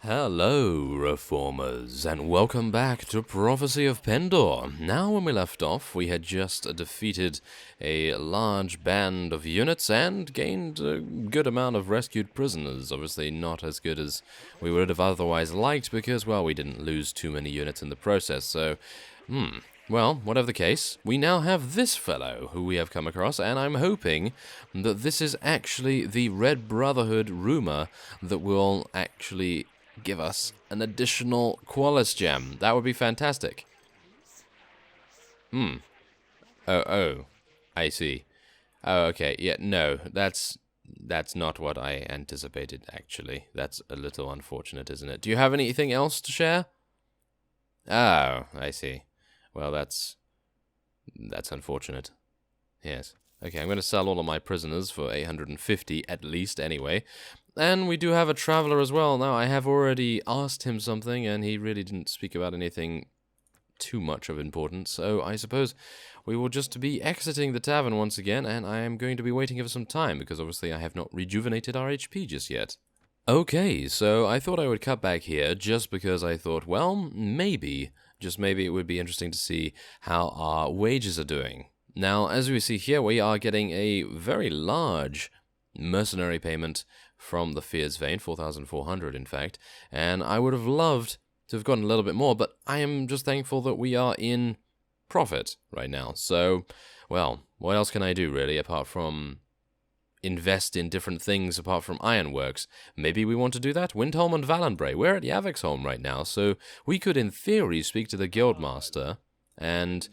Hello, Reformers, and welcome back to Prophecy of Pendor. Now, when we left off, we had just defeated a large band of units and gained a good amount of rescued prisoners. Obviously, not as good as we would have otherwise liked because, well, we didn't lose too many units in the process, so, well, whatever the case, we now have this fellow who we have come across, and I'm hoping that this is actually the Red Brotherhood rumor that will actually give us an additional Qualis gem. That would be fantastic. Oh, I see. Oh, okay. Yeah, no, that's not what I anticipated, actually. That's a little unfortunate, isn't it? Do you have anything else to share? Oh, I see. Well, that's unfortunate. Yes. Okay, I'm going to sell all of my prisoners for 850 at least, anyway. And we do have a traveler as well. Now, I have already asked him something, and he really didn't speak about anything too much of importance. So I suppose we will just be exiting the tavern once again, and I am going to be waiting for some time, because obviously I have not rejuvenated our HP just yet. Okay, so I thought I would cut back here, just because I thought, well, maybe, just maybe it would be interesting to see how our wages are doing. Now, as we see here, we are getting a very large mercenary payment from the Fear's Vein, 4,400 in fact, and I would have loved to have gotten a little bit more, but I am just thankful that we are in profit right now. So, well, what else can I do really, apart from invest in different things apart from ironworks? Maybe we want to do that? Windholm and Valenbray, we're at Yavexholm right now, so we could in theory speak to the Guildmaster and,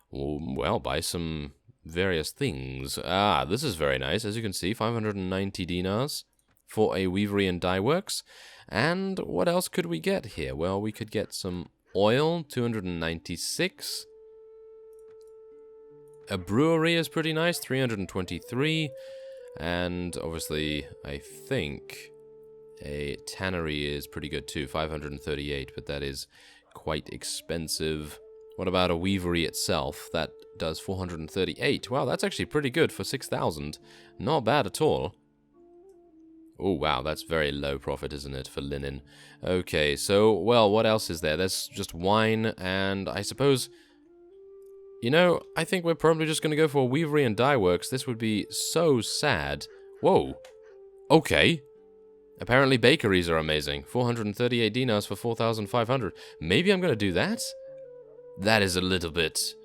well, buy some various things. Ah, this is very nice. As you can see, 590 dinars for a weavery and dye works. And what else could we get here? Well, we could get some oil, 296. A brewery is pretty nice, 323. And obviously, I think a tannery is pretty good too, 538, but that is quite expensive. What about a weavery itself? That does 438. Wow, that's actually pretty good for 6,000. Not bad at all. Oh, wow, that's very low profit, isn't it, for linen? Okay, so, well, what else is there? There's just wine, and I suppose, you know, I think we're probably just going to go for a weavery and dye works. This would be so sad. Whoa. Okay. Apparently bakeries are amazing. 438 dinars for 4,500. Maybe I'm going to do that? That is a little bit...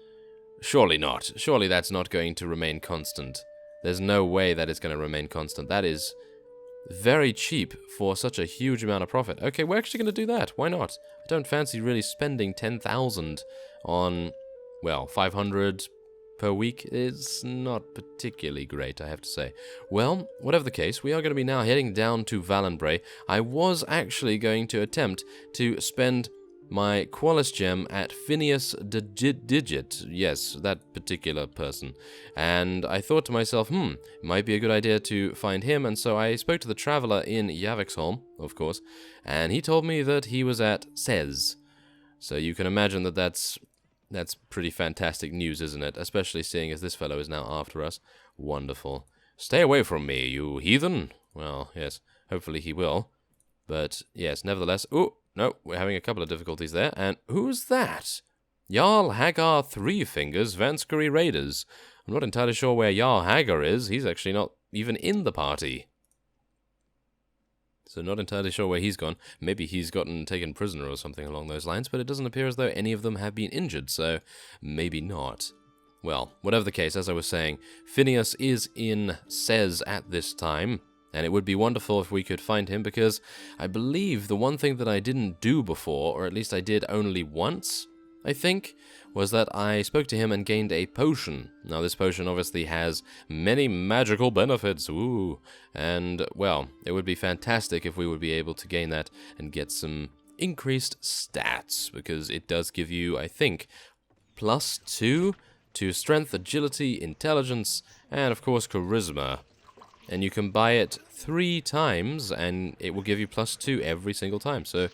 Surely not. Surely that's not going to remain constant. There's no way that it's going to remain constant. That is very cheap for such a huge amount of profit. Okay, we're actually going to do that. Why not? I don't fancy really spending 10,000 on, well, 500 per week is not particularly great, I have to say. Well, whatever the case, we are going to be now heading down to Valenbray. I was actually going to attempt to spend my Qualis gem at Phineas Digit, yes, that particular person. And I thought to myself, it might be a good idea to find him, and so I spoke to the traveler in Yavexholm, of course, and he told me that he was at Sez. So you can imagine that that's pretty fantastic news, isn't it? Especially seeing as this fellow is now after us. Wonderful. Stay away from me, you heathen. Well, yes, hopefully he will. But, yes, nevertheless... Ooh! No, we're having a couple of difficulties there. And who's that? Jarl Hagar Three Fingers Vanskury Raiders. I'm not entirely sure where Jarl Hagar is. He's actually not even in the party. So not entirely sure where he's gone. Maybe he's gotten taken prisoner or something along those lines, but it doesn't appear as though any of them have been injured, so maybe not. Well, whatever the case, as I was saying, Phineas is in Sez at this time. And it would be wonderful if we could find him, because I believe the one thing that I didn't do before, or at least I did only once, I think, was that I spoke to him and gained a potion. Now, this potion obviously has many magical benefits, ooh, and, well, it would be fantastic if we would be able to gain that and get some increased stats, because it does give you, I think, +2 to strength, agility, intelligence, and, of course, charisma. And you can buy it 3 times, and it will give you +2 every single time. So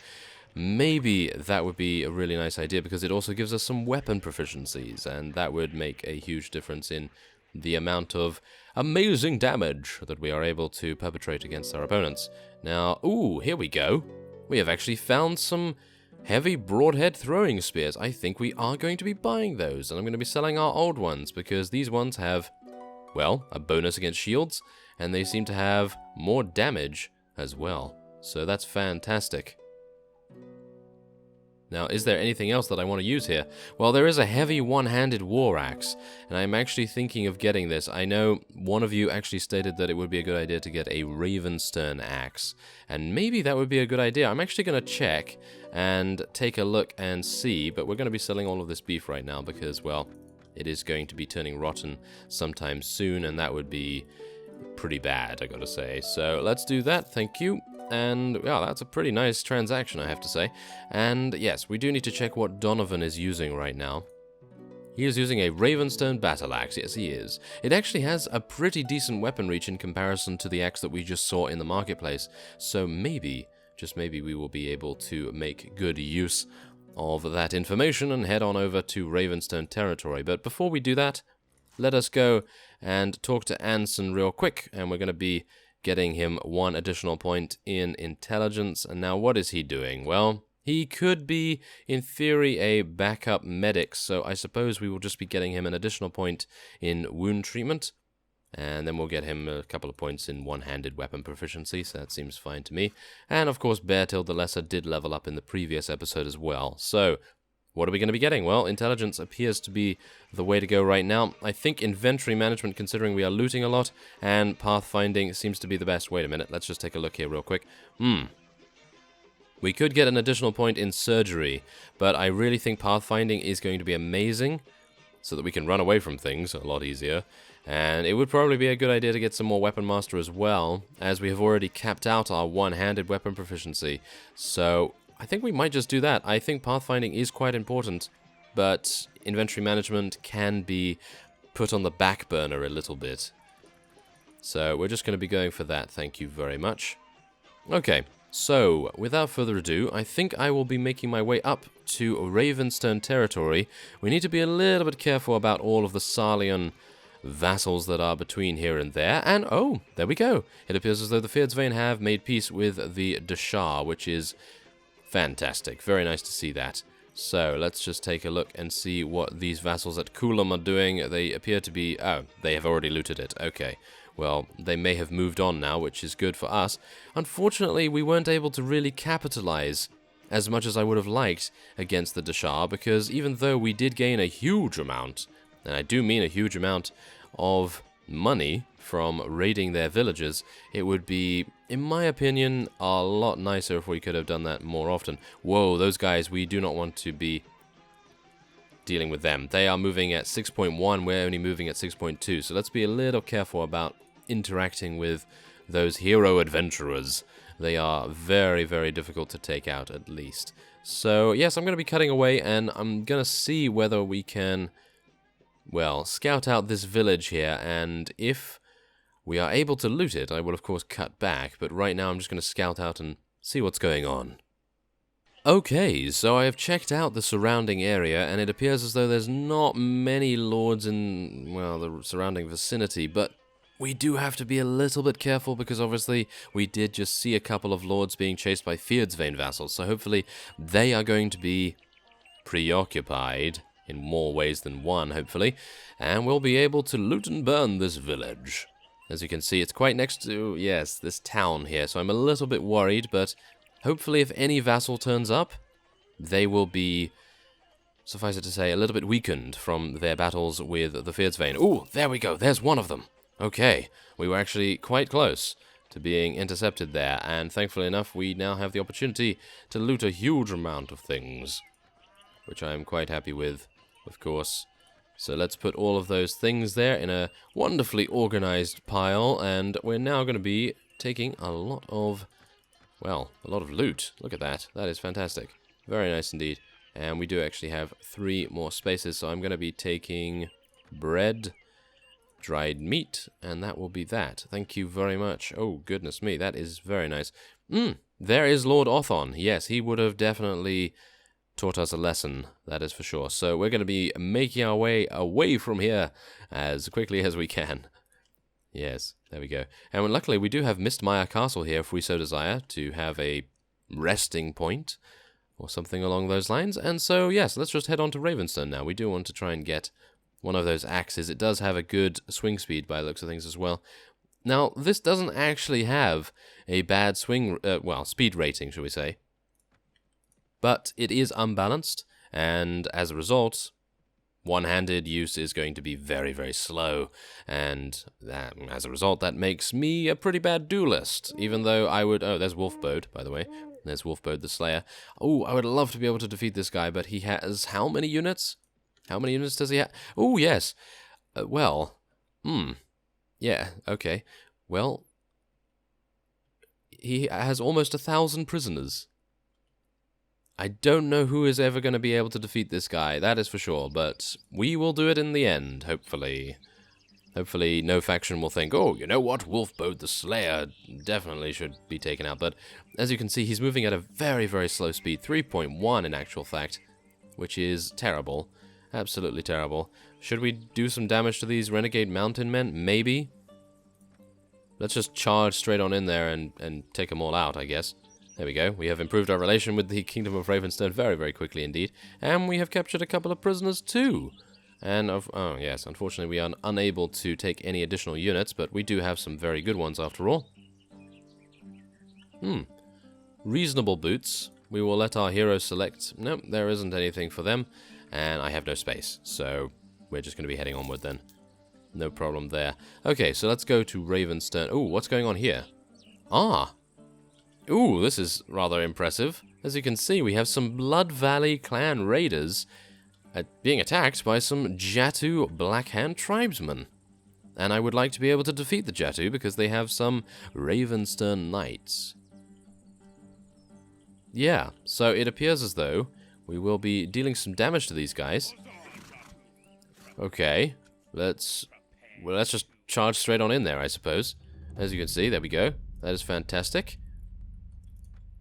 maybe that would be a really nice idea, because it also gives us some weapon proficiencies, and that would make a huge difference in the amount of amazing damage that we are able to perpetrate against our opponents. Now, ooh, here we go. we have actually found some heavy broadhead throwing spears. I think we are going to be buying those, and I'm going to be selling our old ones, because these ones have, well, a bonus against shields, and they seem to have more damage as well. So that's fantastic. Now, is there anything else that I want to use here? Well, there is a heavy one-handed war axe, and I'm actually thinking of getting this. I know one of you actually stated that it would be a good idea to get a Ravenstern axe, and maybe that would be a good idea. I'm actually going to check and take a look and see, but we're going to be selling all of this beef right now because, well, it is going to be turning rotten sometime soon, and that would be pretty bad, I gotta say. So let's do that, thank you. And, yeah, that's a pretty nice transaction, I have to say. And, yes, we do need to check what Donovan is using right now. He is using a Ravenstone Battle Axe, yes he is. It actually has a pretty decent weapon reach in comparison to the axe that we just saw in the marketplace. So maybe, just maybe, we will be able to make good use of that information and head on over to Ravenstone territory. But before we do that, let us go and talk to Anson real quick, and we're going to be getting him one additional point in intelligence. And now what is he doing? Well, he could be, in theory, a backup medic, so I suppose we will just be getting him an additional point in wound treatment, and then we'll get him a couple of points in one-handed weapon proficiency, so that seems fine to me. And of course, Beartild the Lesser did level up in the previous episode as well. So, what are we going to be getting? Well, intelligence appears to be the way to go right now. I think inventory management, considering we are looting a lot, and pathfinding seems to be the best. Wait a minute, let's just take a look here real quick. We could get an additional point in surgery, but I really think pathfinding is going to be amazing, so that we can run away from things a lot easier. And it would probably be a good idea to get some more Weapon Master as well, as we have already capped out our one-handed weapon proficiency. So I think we might just do that. I think pathfinding is quite important, but inventory management can be put on the back burner a little bit. So we're just going to be going for that, thank you very much. Okay, so without further ado, I think I will be making my way up to Ravenstone territory. We need to be a little bit careful about all of the Sarlian vassals that are between here and there, and oh, there we go. It appears as though the Feardsvain have made peace with the Deshar, which is fantastic. Very nice to see that. So, let's just take a look and see what these vassals at Coulomb are doing. They appear to be... oh, they have already looted it. Okay. Well, they may have moved on now, which is good for us. Unfortunately, we weren't able to really capitalize as much as I would have liked against the Deshar, because even though we did gain a huge amount, and I do mean a huge amount of money from raiding their villages, it would be, in my opinion, a lot nicer if we could have done that more often. Whoa, those guys, we do not want to be dealing with them. They are moving at 6.1, we're only moving at 6.2, so let's be a little careful about interacting with those hero adventurers. They are very, very difficult to take out, at least. So, yes, I'm going to be cutting away, and I'm going to see whether we can, well, scout out this village here, and if we are able to loot it, I will of course cut back, but right now I'm just going to scout out and see what's going on. Okay, so I have checked out the surrounding area, and it appears as though there's not many lords in, well, the surrounding vicinity, but we do have to be a little bit careful because obviously we did just see a couple of lords being chased by Feardsvain vassals, so hopefully they are going to be preoccupied in more ways than one, hopefully, and we'll be able to loot and burn this village. As you can see, it's quite next to, yes, this town here, so I'm a little bit worried, but hopefully if any vassal turns up, they will be, suffice it to say, a little bit weakened from their battles with the Feardsvain. Ooh, there we go, there's one of them. Okay, we were actually quite close to being intercepted there, and thankfully enough, we now have the opportunity to loot a huge amount of things, which I am quite happy with, of course. So let's put all of those things there in a wonderfully organized pile, and we're now going to be taking a lot of, well, a lot of loot. Look at that. That is fantastic. Very nice indeed. And we do actually have 3 more spaces, so I'm going to be taking bread, dried meat, and that will be that. Thank you very much. Oh, goodness me, that is very nice. There is Lord Othon. Yes, he would have definitely taught us a lesson, that is for sure. So we're going to be making our way away from here as quickly as we can. Yes, there we go. And luckily we do have Mistmire Castle here if we so desire to have a resting point, or something along those lines. And so, yes, let's just head on to Ravenstone now. We do want to try and get one of those axes. It does have a good swing speed by the looks of things as well. Now, this doesn't actually have a bad swing, speed rating, shall we say. But it is unbalanced, and as a result, one-handed use is going to be very, very slow, and as a result, that makes me a pretty bad duelist, even though I would... Oh, there's Wolfbode, by the way. There's Wolfbode the Slayer. Oh, I would love to be able to defeat this guy, but he has how many units? How many units does he have? Oh, yes. Yeah, okay. Well, he has almost 1,000 prisoners. I don't know who is ever going to be able to defeat this guy, that is for sure, but we will do it in the end, hopefully. Hopefully no faction will think, oh, you know what, Wolfbode the Slayer definitely should be taken out, but as you can see, he's moving at a very, very slow speed, 3.1 in actual fact, which is terrible, absolutely terrible. Should we do some damage to these Renegade Mountain Men? Maybe. Let's just charge straight on in there and take them all out, I guess. There we go. We have improved our relation with the Kingdom of Ravenstone very, very quickly indeed. And we have captured a couple of prisoners too. And, oh yes, unfortunately we are unable to take any additional units, but we do have some very good ones after all. Reasonable boots. We will let our heroes select. Nope, there isn't anything for them. And I have no space, so we're just going to be heading onward then. No problem there. Okay, so let's go to Ravenstone. Ooh, what's going on here? Ah! Ooh, this is rather impressive. As you can see, we have some Blood Valley clan raiders being attacked by some Jatu Blackhand tribesmen. And I would like to be able to defeat the Jatu because they have some Ravenstone knights. Yeah, so it appears as though we will be dealing some damage to these guys. Okay, let's just charge straight on in there, I suppose. As you can see, there we go. That is fantastic.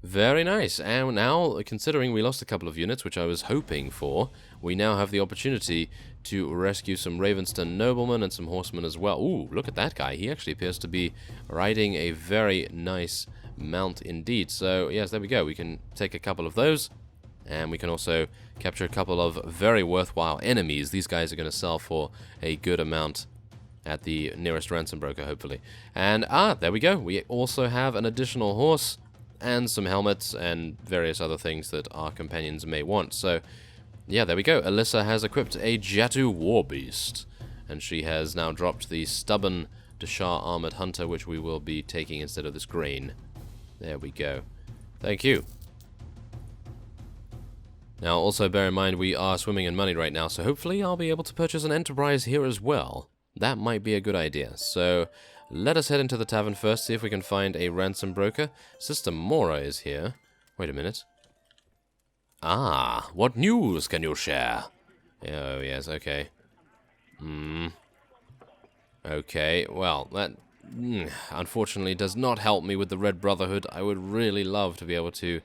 Very nice. And now, considering we lost a couple of units, which I was hoping for, we now have the opportunity to rescue some Ravenstone noblemen and some horsemen as well. Ooh, look at that guy. He actually appears to be riding a very nice mount indeed. So, yes, there we go. We can take a couple of those, and we can also capture a couple of very worthwhile enemies. These guys are going to sell for a good amount at the nearest ransom broker, hopefully. And, there we go. We also have an additional horse and some helmets and various other things that our companions may want. So, yeah, there we go. Alyssa has equipped a Jatu Warbeast, and she has now dropped the stubborn Dashar Armored Hunter, which we will be taking instead of this grain. There we go. Thank you. Now, also bear in mind we are swimming in money right now, so hopefully I'll be able to purchase an enterprise here as well. That might be a good idea. So, let us head into the tavern first, see if we can find a ransom broker. Sister Mora is here. Wait a minute. Ah, what news can you share? Oh, yes, okay. Okay, well, that unfortunately does not help me with the Red Brotherhood. I would really love to be able to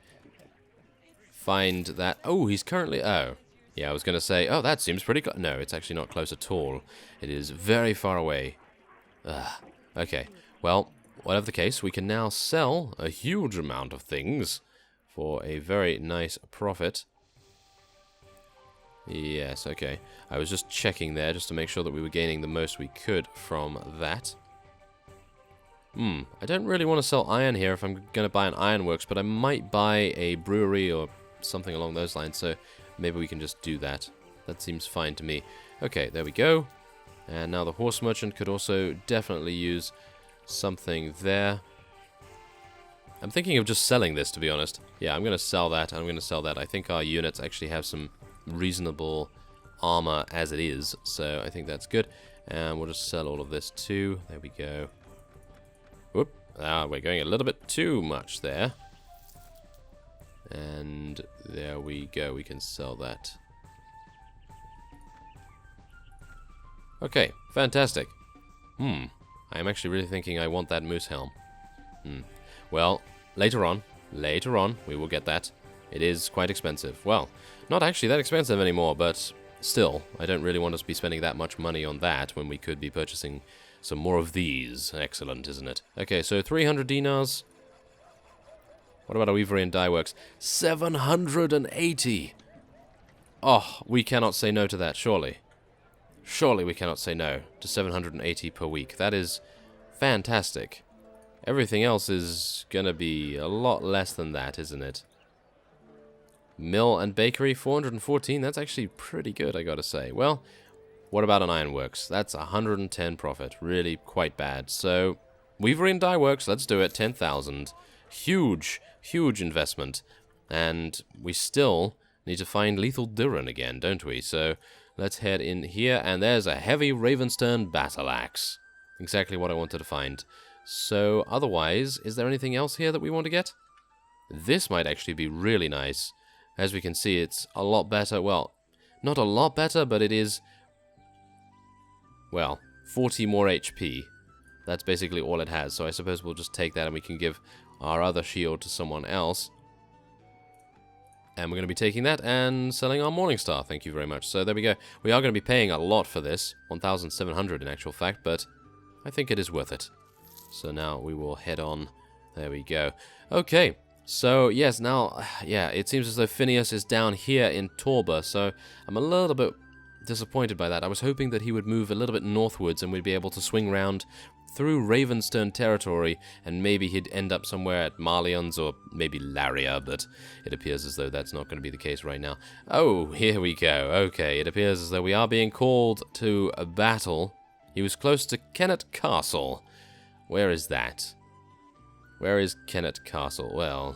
find that. Oh, he's currently... Oh, yeah, I was going to say, oh, that seems pretty close. No, it's actually not close at all. It is very far away. Okay, well, whatever the case, we can now sell a huge amount of things for a very nice profit. Yes, okay. I was just checking there just to make sure that we were gaining the most we could from that. I don't really want to sell iron here if I'm going to buy an ironworks, but I might buy a brewery or something along those lines, so maybe we can just do that. That seems fine to me. Okay, there we go. And now the horse merchant could also definitely use something there. I'm thinking of just selling this, to be honest. Yeah, I'm going to sell that. I'm going to sell that. I think our units actually have some reasonable armor as it is, so I think that's good. And we'll just sell all of this too. There we go. Whoop. We're going a little bit too much there. And there we go. We can sell that. Okay, fantastic. I'm actually really thinking I want that moose helm. Well, later on, we will get that. It is quite expensive. Well, not actually that expensive anymore, but still, I don't really want to be spending that much money on that when we could be purchasing some more of these. Excellent, isn't it? Okay, so 300 dinars. What about a weavery and dye works? 780! Oh, we cannot say no to that, surely. Surely we cannot say no to 780 per week. That is fantastic. Everything else is gonna be a lot less than that, isn't it? Mill and bakery, 414. That's actually pretty good, I gotta say. Well, what about an ironworks? That's 110 profit. Really quite bad. So, weavery and dye works, let's do it. 10,000. Huge, huge investment. And we still need to find Lethal Durin again, don't we? So, let's head in here. And there's a heavy Ravenstern battle axe. Exactly what I wanted to find. So, otherwise, is there anything else here that we want to get? This might actually be really nice. As we can see, it's a lot better. Well, not a lot better, but it is, well, 40 more HP. That's basically all it has. So I suppose we'll just take that and we can give our other shield to someone else. And we're going to be taking that and selling our Morningstar. Thank you very much. So there we go. We are going to be paying a lot for this. 1,700 in actual fact, but I think it is worth it. So now we will head on. There we go. Okay. So, yes, now, yeah, it seems as though Phineas is down here in Torba, so I'm a little bit disappointed by that. I was hoping that he would move a little bit northwards and we'd be able to swing round through Ravenstern territory, and maybe he'd end up somewhere at Marleon's or maybe Laria, but it appears as though that's not going to be the case right now. Oh, here we go. Okay, it appears as though we are being called to a battle. He was close to Kennet Castle. Where is that? Where is Kennet Castle? Well,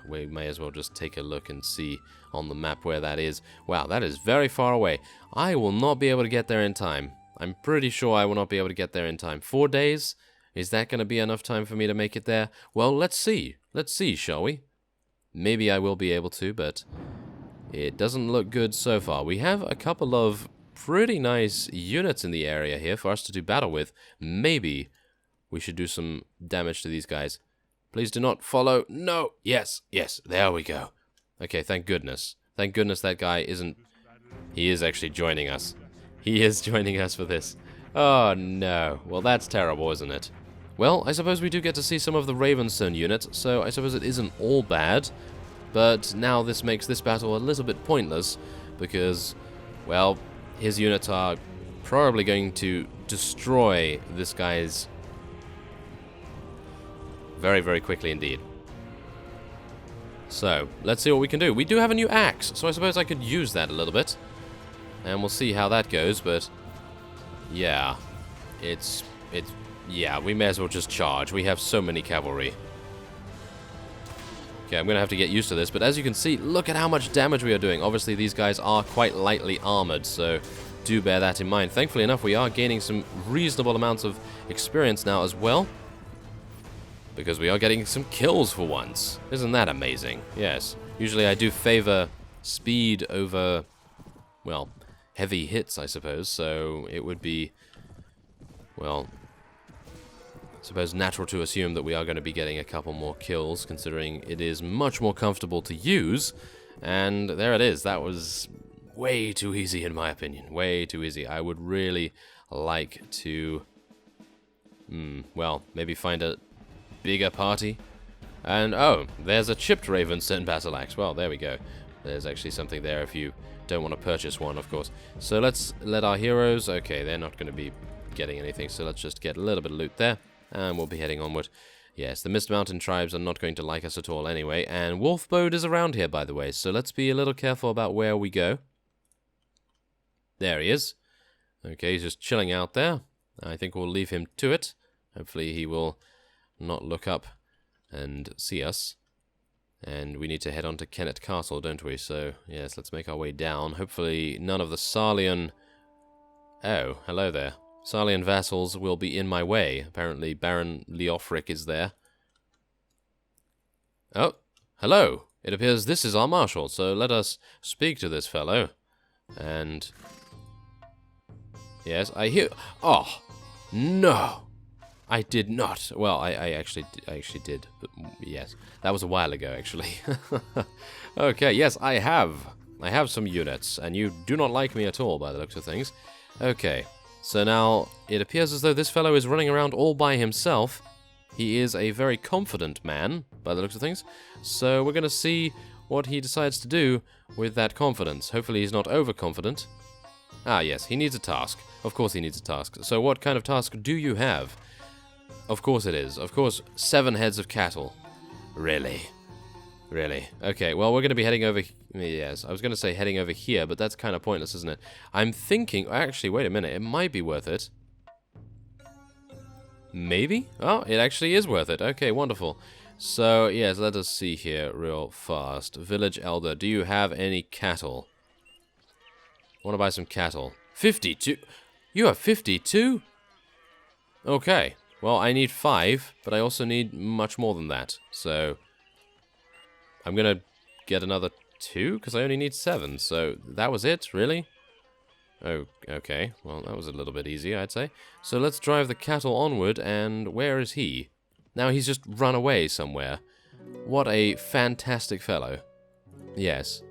we may as well just take a look and see on the map where that is. Wow, that is very far away. I will not be able to get there in time. I'm pretty sure I will not be able to get there in time. 4 days? Is that going to be enough time for me to make it there? Well, let's see. Let's see, shall we? Maybe I will be able to, but it doesn't look good so far. We have a couple of pretty nice units in the area here for us to do battle with. Maybe we should do some damage to these guys. Please do not follow. No. Yes. Yes. There we go. Okay, thank goodness. Thank goodness that guy isn't... He is actually joining us. He is joining us for this. Oh, no. Well, that's terrible, isn't it? Well, I suppose we do get to see some of the Ravenstern units, so I suppose it isn't all bad. But now this makes this battle a little bit pointless, because, well, his units are probably going to destroy this guy's... very, very quickly indeed. So, let's see what we can do. We do have a new axe, so I suppose I could use that a little bit. And we'll see how that goes, but... yeah. Yeah, we may as well just charge. We have so many cavalry. Okay, I'm going to have to get used to this, but as you can see, look at how much damage we are doing. Obviously, these guys are quite lightly armored, so do bear that in mind. Thankfully enough, we are gaining some reasonable amounts of experience now as well. Because we are getting some kills for once. Isn't that amazing? Yes. Usually I do favor speed over, well, heavy hits, I suppose. So it would be, well, I suppose natural to assume that we are going to be getting a couple more kills, considering it is much more comfortable to use. And there it is. That was way too easy in my opinion. Way too easy. I would really like to, well, maybe find a bigger party. And, oh, there's a chipped Ravenstern battle axe. Well, there we go. There's actually something there if you don't want to purchase one, of course. So let's let our heroes... okay, they're not going to be getting anything, so let's just get a little bit of loot there. And we'll be heading onward. Yes, the Mist Mountain tribes are not going to like us at all anyway. And Wolfbode is around here, by the way, so let's be a little careful about where we go. There he is. Okay, he's just chilling out there. I think we'll leave him to it. Hopefully he will not look up and see us. And we need to head on to Kennet Castle, don't we? So, yes, let's make our way down. Hopefully none of the Sarlian... oh, hello there. Sarlian vassals will be in my way. Apparently Baron Leofric is there. Oh, hello. It appears this is our marshal, so let us speak to this fellow. And... yes, I hear... oh, no! I did not. Well, I actually did, but yes. That was a while ago, actually. Okay, yes, I have some units, and you do not like me at all by the looks of things. Okay, so now it appears as though this fellow is running around all by himself. He is a very confident man, by the looks of things. So we're going to see what he decides to do with that confidence. Hopefully he's not overconfident. Ah, yes, he needs a task. Of course he needs a task. So what kind of task do you have? Of course it is. Of course, 7 heads of cattle. Really? Really? Okay, well, we're going to be heading over... Yes, I was going to say heading over here, but that's kind of pointless, isn't it? I'm thinking... Actually, wait a minute. It might be worth it. Maybe? Oh, it actually is worth it. Okay, wonderful. So, yes, let us see here real fast. Village Elder, do you have any cattle? I want to buy some cattle. 52? You have 52? Okay. Well, I need 5, but I also need much more than that. So, I'm going to get another 2, because I only need 7. So, that was it, really? Oh, okay. Well, that was a little bit easier, I'd say. So, let's drive the cattle onward, and where is he? Now he's just run away somewhere. What a fantastic fellow. Yes.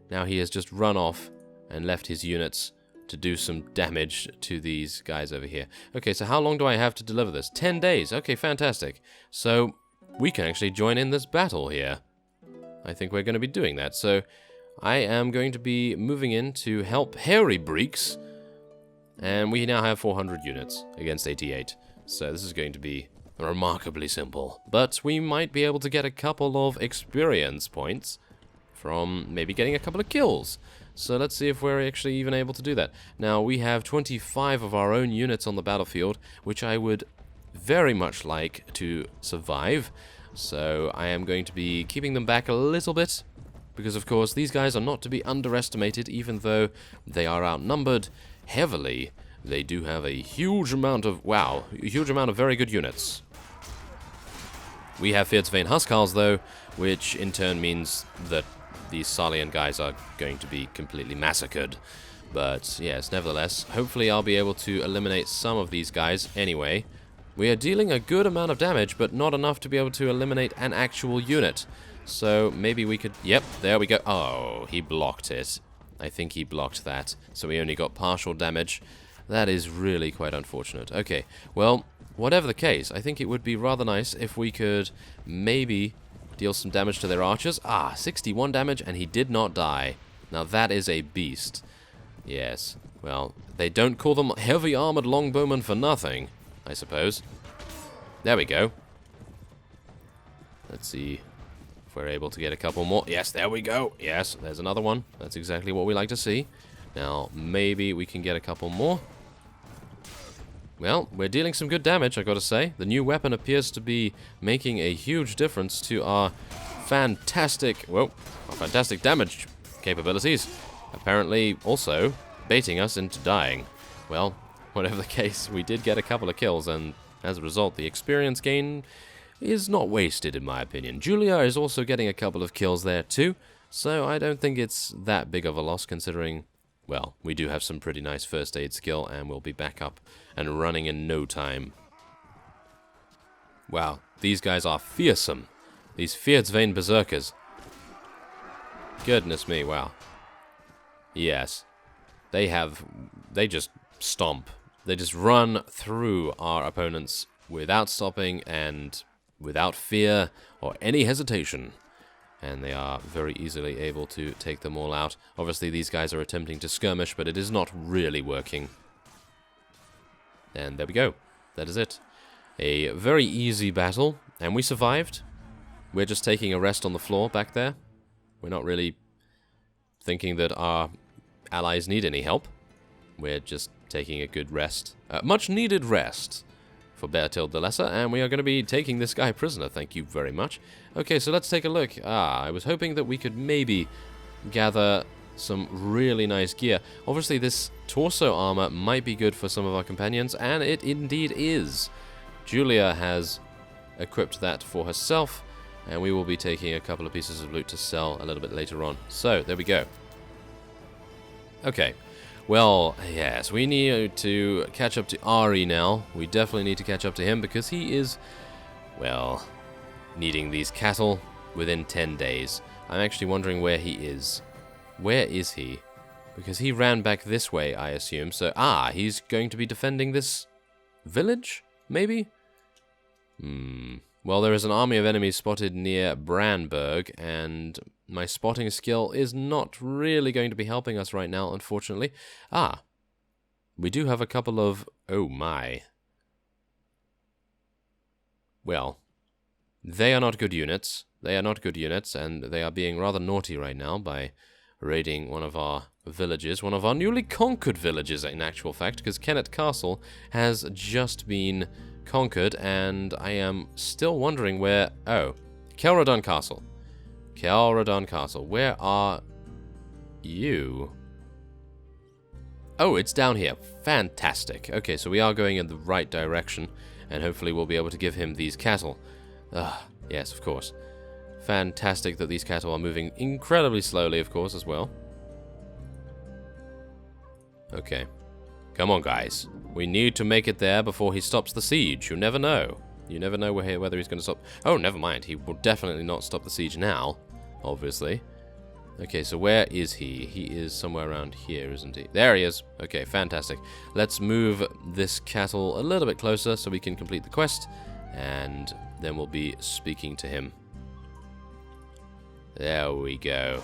Now he has just run off and left his units to do some damage to these guys over here. Okay, so how long do I have to deliver this? 10 days. Okay, fantastic. So we can actually join in this battle here. I think we're going to be doing that. So I am going to be moving in to help Hairy Breeks. And we now have 400 units against 88. So this is going to be remarkably simple. But we might be able to get a couple of experience points from maybe getting a couple of kills. So let's see if we're actually even able to do that. Now, we have 25 of our own units on the battlefield, which I would very much like to survive. So I am going to be keeping them back a little bit, because of course these guys are not to be underestimated, even though they are outnumbered heavily. They do have a huge amount of, wow, a huge amount of very good units. We have Fierdsvain Huskarls, though, which in turn means that these Salian guys are going to be completely massacred. But yes, nevertheless, hopefully I'll be able to eliminate some of these guys anyway. We are dealing a good amount of damage, but not enough to be able to eliminate an actual unit. So maybe we could... Yep, there we go. Oh, he blocked it. I think he blocked that. So we only got partial damage. That is really quite unfortunate. Okay, well, whatever the case, I think it would be rather nice if we could maybe deal some damage to their archers. Ah, 61 damage, and he did not die. Now that is a beast. Yes, well, they don't call them heavy armored longbowmen for nothing, I suppose. There we go. Let's see if we're able to get a couple more. Yes, there we go. Yes, there's another one. That's exactly what we like to see. Now, maybe we can get a couple more. Well, we're dealing some good damage, I gotta say. The new weapon appears to be making a huge difference to our fantastic, well, our fantastic damage capabilities. Apparently also baiting us into dying. Well, whatever the case, we did get a couple of kills, and as a result, the experience gain is not wasted, in my opinion. Julia is also getting a couple of kills there too, so I don't think it's that big of a loss considering, well, we do have some pretty nice first aid skill, and we'll be back up and running in no time. Wow, these guys are fearsome. These Fierdsvain berserkers. Goodness me, wow. Yes. They just stomp. They just run through our opponents without stopping and without fear or any hesitation. And they are very easily able to take them all out. Obviously, these guys are attempting to skirmish, but it is not really working. And there we go. That is it. A very easy battle, and we survived. We're just taking a rest on the floor back there. We're not really thinking that our allies need any help. We're just taking a good rest. Much needed rest for Bertild the Lesser, and we are going to be taking this guy prisoner, thank you very much. Okay, so let's take a look. I was hoping that we could maybe gather some really nice gear. Obviously, this torso armor might be good for some of our companions, and it indeed is. Julia has equipped that for herself, and we will be taking a couple of pieces of loot to sell a little bit later on. So, there we go. Okay. Well, yes, we need to catch up to Ari now. We definitely need to catch up to him because he is, well, needing these cattle within 10 days. I'm actually wondering where he is. Where is he? Because he ran back this way, I assume. So, he's going to be defending this village, maybe? Well, there is an army of enemies spotted near Branberg, and my spotting skill is not really going to be helping us right now, unfortunately. Ah, we do have a couple of... Oh my. Well, they are not good units. They are not good units, and they are being rather naughty right now by raiding one of our villages, one of our newly conquered villages, in actual fact, because Kennet Castle has just been conquered, and I am still wondering where... Oh, Kelradon Castle. Kelradon Castle. Where are you? Oh, it's down here. Fantastic. Okay, so we are going in the right direction, and hopefully we'll be able to give him these cattle. Yes, of course. Fantastic that these cattle are moving incredibly slowly, of course, as well. Okay. Come on, guys. We need to make it there before he stops the siege. You never know. You never know whether he's going to stop... Oh, never mind. He will definitely not stop the siege now, obviously. Okay, so where is he? He is somewhere around here, isn't he? There he is. Okay, fantastic. Let's move this cattle a little bit closer so we can complete the quest, and then we'll be speaking to him. There we go.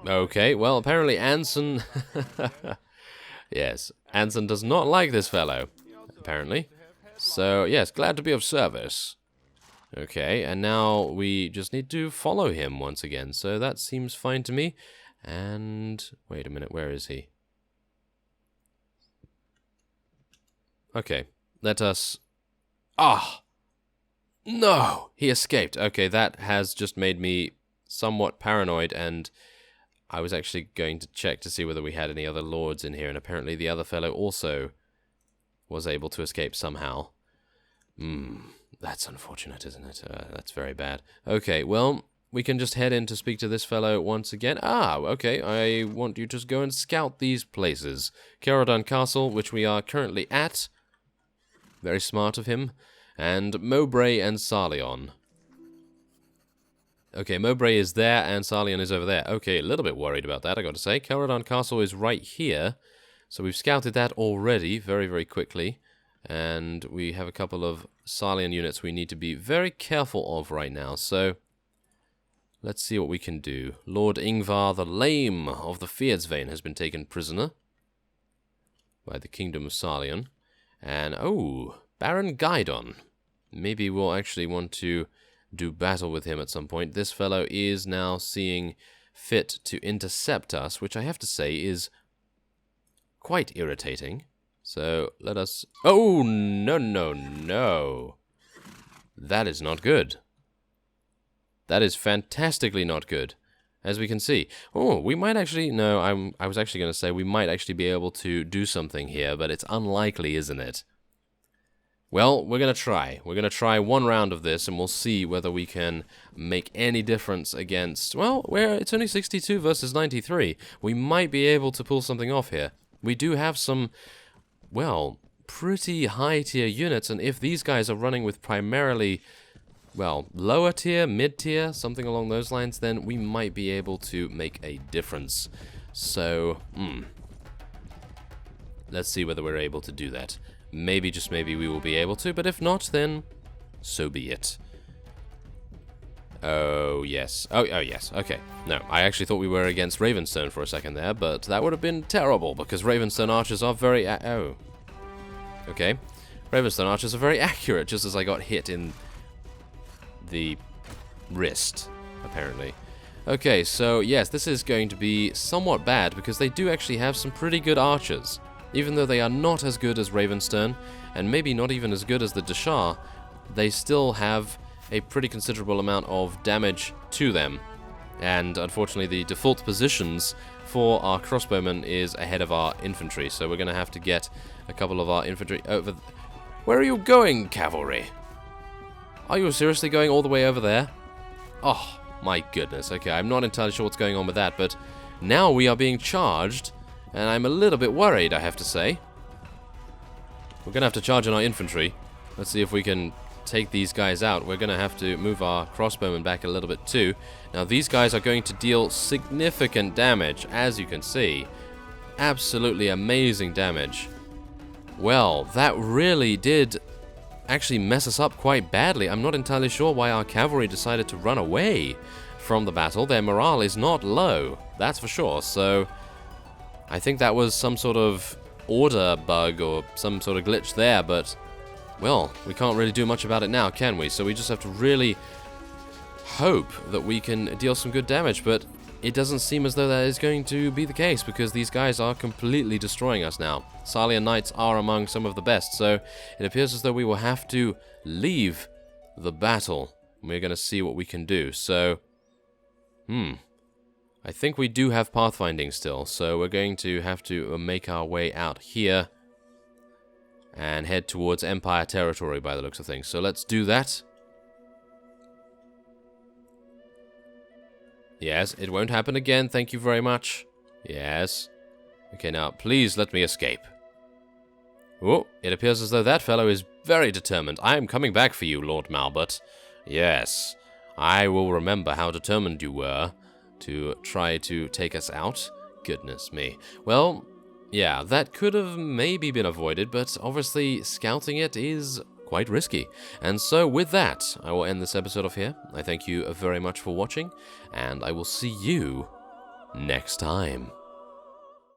Okay, well, apparently Anson... Yes, Anson does not like this fellow, apparently. So, yes, glad to be of service. Okay, and now we just need to follow him once again, so that seems fine to me. And... wait a minute, where is he? Okay, let us... Ah! No! He escaped. Okay, that has just made me somewhat paranoid, and I was actually going to check to see whether we had any other lords in here, and apparently the other fellow also was able to escape somehow. That's unfortunate, isn't it? That's very bad. Okay, well, we can just head in to speak to this fellow once again. Ah, okay, I want you to just go and scout these places. Kelradon Castle, which we are currently at. Very smart of him. And Mowbray and Sarleon. Okay, Mowbray is there, and Sarleon is over there. Okay, a little bit worried about that, I got to say. Kelradon Castle is right here. So we've scouted that already, very, very quickly. And we have a couple of Sarleon units we need to be very careful of right now. So, let's see what we can do. Lord Ingvar the Lame of the Fierdsvein has been taken prisoner by the Kingdom of Sarleon. And, oh, Baron Guidon. Maybe we'll actually want to do battle with him at some point. This fellow is now seeing fit to intercept us, which I have to say is quite irritating. So, let us... Oh, no, no, no. That is not good. That is fantastically not good, as we can see. Oh, we might actually... No, I was actually going to say we might actually be able to do something here, but it's unlikely, isn't it? Well, we're going to try. We're going to try one round of this, and we'll see whether we can make any difference against... Well, it's only 62 versus 93. We might be able to pull something off here. We do have some, well, pretty high-tier units, and if these guys are running with primarily, well, lower tier, mid-tier, something along those lines, then we might be able to make a difference. So, let's see whether we're able to do that. Maybe, just maybe, we will be able to, but if not, then so be it. Oh, yes. Oh, yes. Okay. No, I actually thought we were against Ravenstone for a second there, but that would have been terrible, because Ravenstone archers are very... Oh. Okay. Ravenstone archers are very accurate, just as I got hit in the wrist, apparently. Okay, so, yes, this is going to be somewhat bad, because they do actually have some pretty good archers. Even though they are not as good as Ravenstone, and maybe not even as good as the Deshar, they still have a pretty considerable amount of damage to them. And unfortunately the default positions for our crossbowmen is ahead of our infantry, so we're going to have to get a couple of our infantry over... Where are you going, cavalry? Are you seriously going all the way over there? Oh, my goodness. Okay, I'm not entirely sure what's going on with that, but now we are being charged... And I'm a little bit worried, I have to say. We're going to have to charge on our infantry. Let's see if we can take these guys out. We're going to have to move our crossbowmen back a little bit too. Now, these guys are going to deal significant damage, as you can see. Absolutely amazing damage. Well, that really did actually mess us up quite badly. I'm not entirely sure why our cavalry decided to run away from the battle. Their morale is not low, that's for sure. So I think that was some sort of order bug or some sort of glitch there, but, well, we can't really do much about it now, can we? So we just have to really hope that we can deal some good damage, but it doesn't seem as though that is going to be the case, because these guys are completely destroying us now. Salian Knights are among some of the best, so it appears as though we will have to leave the battle. We're going to see what we can do. So, I think we do have pathfinding still, so we're going to have to make our way out here and head towards Empire territory by the looks of things. So let's do that. Yes, it won't happen again, thank you very much. Yes. Okay, now, please let me escape. Oh, it appears as though that fellow is very determined. I am coming back for you, Lord Malbert. Yes, I will remember how determined you were to try to take us out. Goodness me. Well, yeah, that could have maybe been avoided, but obviously scouting it is quite risky. And so with that, I will end this episode off here. I thank you very much for watching, and I will see you next time.